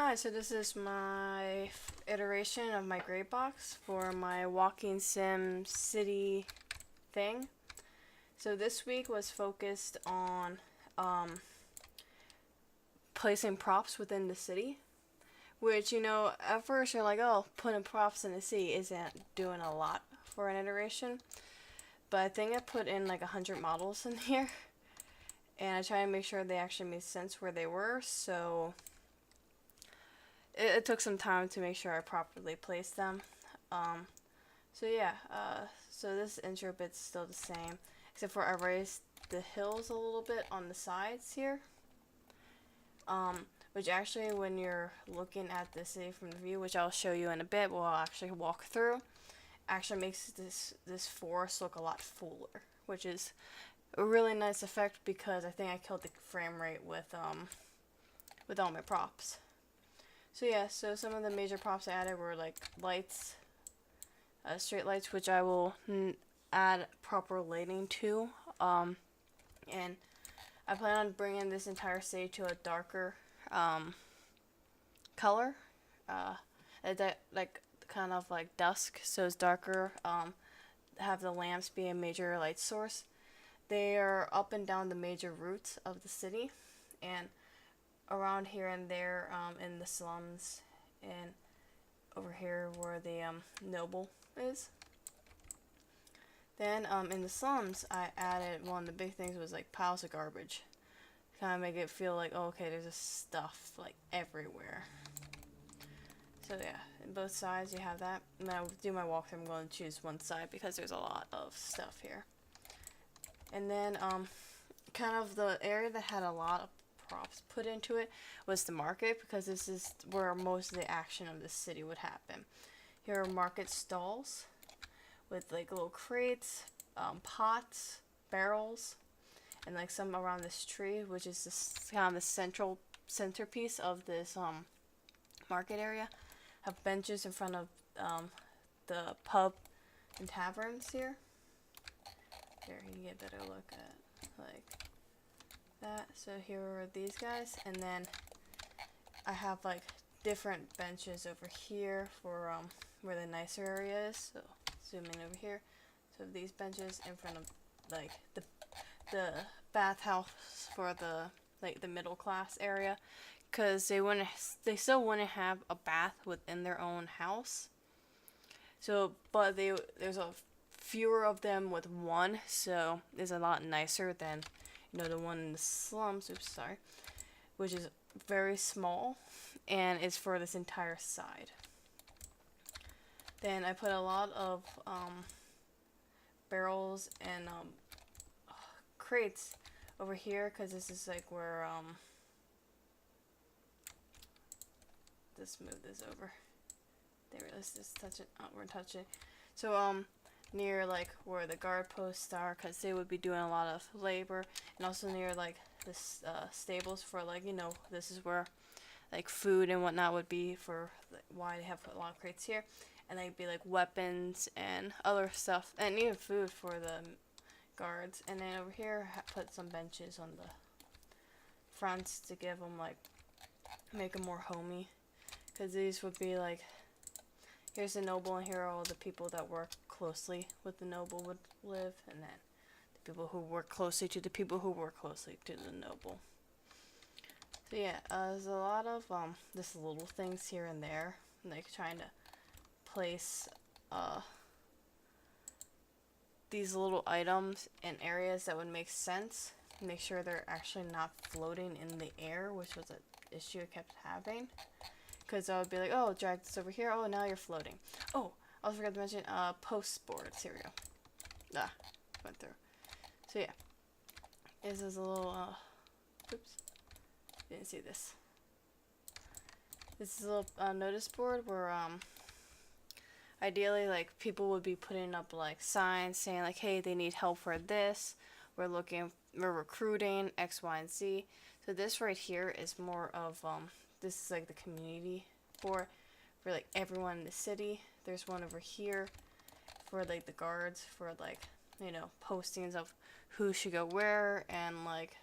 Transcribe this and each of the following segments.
Hi, so this is my iteration of my grade box for my walking sim city thing. So this week was focused on placing props within the city, which, at first you're like, oh, putting props in the city isn't doing a lot for an iteration. But I think I put in like 100 models in here, and I try to make sure they actually made sense where they were, so it took some time to make sure I properly placed them. Um, so yeah, so this intro bit's still the same, except for I raised the hills a little bit on the sides here. Which actually, when you're looking at the city from the view, which I'll show you in a bit, we'll actually walk through, actually makes this forest look a lot fuller, which is a really nice effect because I think I killed the frame rate with all my props. So yeah, so some of the major props I added were like lights, straight lights, which I will add proper lighting to. And I plan on bringing this entire city to a darker color, like kind of like dusk, so it's darker. Have the lamps be a major light source. They are up and down the major routes of the city, and around here and there in the slums, and over here where the noble is. Then in the slums, I added one of the big things was like piles of garbage, kind of make it feel like, oh, okay, there's just stuff like everywhere. So yeah, in both sides you have that. And I do my walkthrough, I'm going to choose one side because there's a lot of stuff here. And then kind of the area that had a lot of props put into it was the market, because this is where most of the action of the city would happen. Here are market stalls with like little crates, pots, barrels, and like some around this tree, which is this kind of the centerpiece of this market area. Have benches in front of the pub and taverns here. There, you can get a better look at like that. So here are these guys, and then I have like different benches over here for where the nicer area is. So zoom in over here. So these benches in front of like the bathhouse for the middle class area, because they still want to have a bath within their own house. So, but there's a fewer of them with one, so it's a lot nicer than the one in the slums. Oops, sorry, which is very small, and it's for this entire side. Then I put a lot of barrels and crates over here, because this is like where let's move this over. There, let's just touch it. Oh, we're touching. So near like where the guard posts are, because they would be doing a lot of labor, and also near like the stables for like this is where like food and whatnot would be, for like, why they have a lot of crates here, and they'd be like weapons and other stuff, and even food for the guards. And then over here put some benches on the fronts to give them like make them more homey, because these would be like, here's the noble, and here are all the people that work closely with the noble would live, and then the people who work closely to the people who work closely to the noble. So yeah, there's a lot of just little things here and there, like trying to place these little items in areas that would make sense. Make sure they're actually not floating in the air, which was an issue I kept having. Because I would be like, oh, drag this over here. Oh, now you're floating. Oh, I also forgot to mention post boards. Here we go. Went through. So yeah, this is a little. Oops, didn't see this. This is a little notice board where ideally like people would be putting up like signs saying like, hey, they need help for this. We're recruiting X, Y, and Z. So this right here is more of this is like the community for like everyone in the city. There's one over here for like the guards, for like postings of who should go where, and like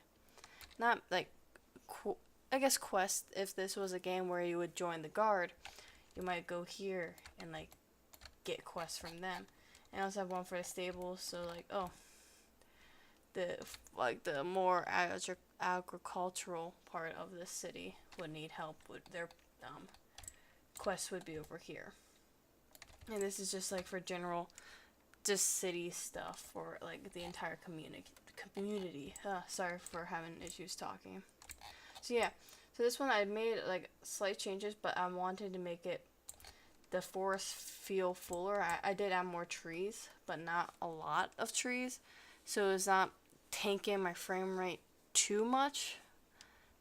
not like I guess quest, if this was a game where you would join the guard, you might go here and like get quests from them. And I also have one for the stables, so like, oh, the more agricultural part of the city would need help with their quests would be over here. And this is just like for general, just city stuff for like the entire community. Sorry for having issues talking. So yeah, so this one I made like slight changes, but I wanted to make it the forest feel fuller. I did add more trees, but not a lot of trees, so it's not tanking my frame rate too much,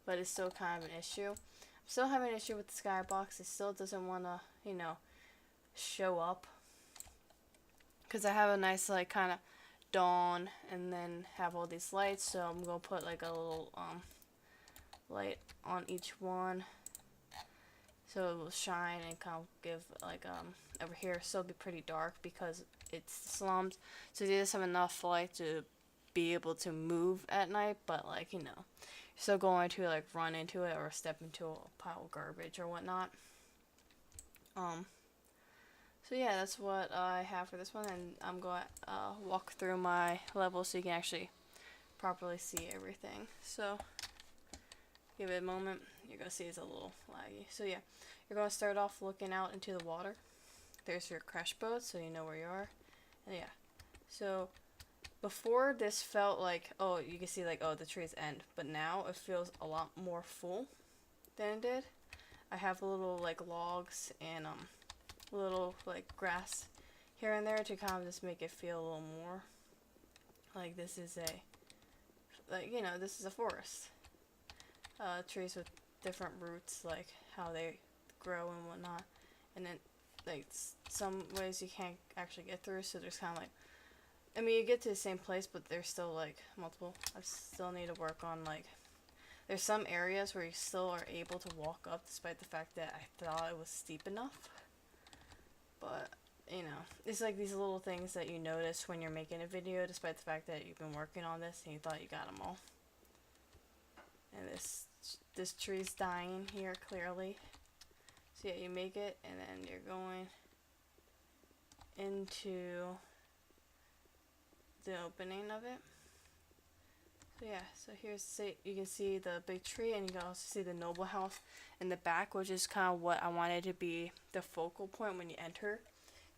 but it's still kind of an issue. I'm still having an issue with the skybox. It still doesn't want to, show up, because I have a nice like kind of dawn and then have all these lights, so I'm gonna put like a little light on each one so it will shine and kind of give like over here still be pretty dark because it's slums, so they just have enough light to be able to move at night, but like you're still going to like run into it or step into a pile of garbage or whatnot. So yeah, that's what I have for this one, and I'm going to walk through my level so you can actually properly see everything. So give it a moment. You're going to see it's a little laggy. So yeah, you're going to start off looking out into the water. There's your crash boat, so you know where you are. And yeah, so before this felt like, oh, you can see like, oh, the trees end, but now it feels a lot more full than it did. I have little like logs and little like grass here and there to kind of just make it feel a little more like this is this is a forest. Trees with different roots, like how they grow and whatnot, and then like some ways you can't actually get through, so there's kind of like, I mean, you get to the same place, but there's still like multiple. I still need to work on like, there's some areas where you still are able to walk up despite the fact that I thought it was steep enough. But, it's like these little things that you notice when you're making a video, despite the fact that you've been working on this and you thought you got them all. And this tree's dying here, clearly. So yeah, you make it, and then you're going into the opening of it. So yeah, so you can see the big tree, and you can also see the noble house in the back, which is kind of what I wanted to be the focal point when you enter.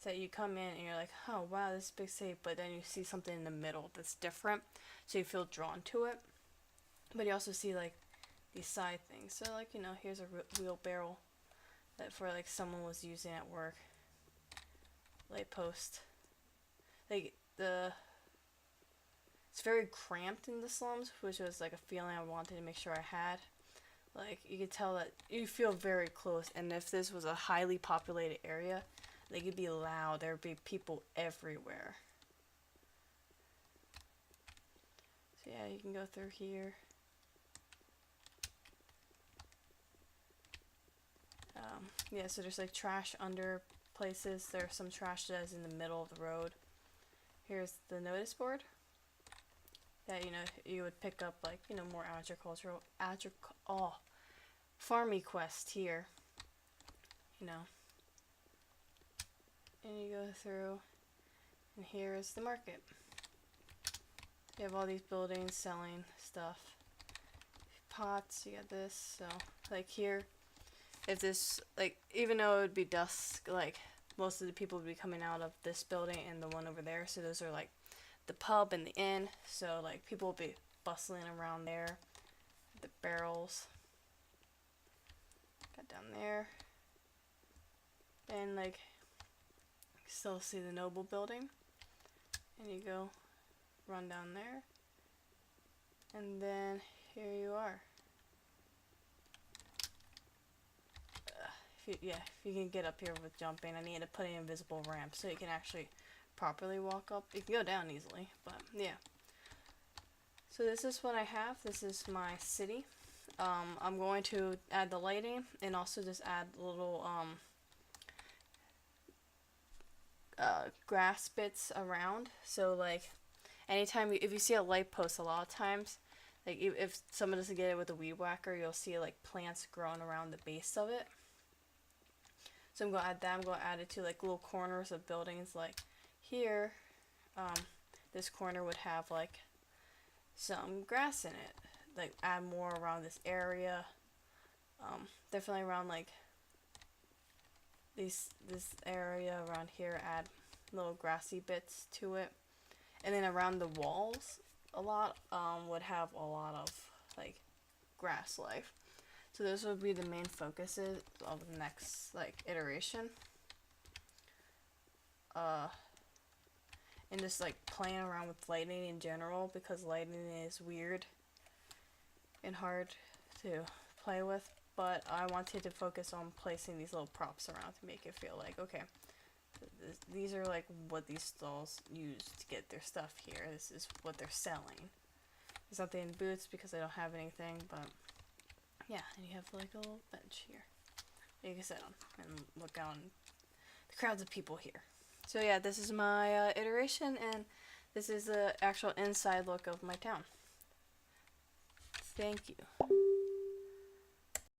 So you come in and you're like, oh wow, this is a big city, but then you see something in the middle that's different, so you feel drawn to it. But you also see like these side things. So like, here's a wheelbarrow that for like someone was using at work. Light post. Like it's very cramped in the slums, which was like a feeling I wanted to make sure I had. Like, you could tell that you feel very close, and if this was a highly populated area, like, it'd be loud. There'd be people everywhere. So yeah, you can go through here. Yeah, so there's like trash under places. There's some trash that is in the middle of the road. Here's the notice board that you would pick up, like more agricultural farmy quest here, and you go through, and here is the market. You have all these buildings selling stuff, pots. You got this. So like here, if this, like, even though it would be dusk, like most of the people would be coming out of this building and the one over there, so those are like the pub and the inn, so like people will be bustling around there. The barrels got down there, then like you still see the noble building, and you go run down there, and then here you are. If you can get up here with jumping, I need to put an invisible ramp so you can actually properly walk up. You can go down easily, but yeah. So this is what I have. This is my city. I'm going to add the lighting and also just add little grass bits around. So like anytime if you see a light post, a lot of times Like if someone doesn't get it with a weed whacker, you'll see like plants growing around the base of it. So I'm gonna add that. I'm gonna add it to like little corners of buildings. Like here, this corner would have like some grass in it. Like add more around this area. Definitely around like this area around here. Add little grassy bits to it, and then around the walls, a lot would have a lot of like grass life. So those would be the main focuses of the next like iteration. And just like playing around with lighting in general, because lighting is weird and hard to play with, but I wanted to focus on placing these little props around to make it feel like, okay, these are like what these stalls use to get their stuff here. This is what they're selling. There's nothing in boots because I don't have anything, but yeah, and you have like a little bench here you can sit on and look out on the crowds of people here. So yeah, this is my iteration, and this is the actual inside look of my town. Thank you.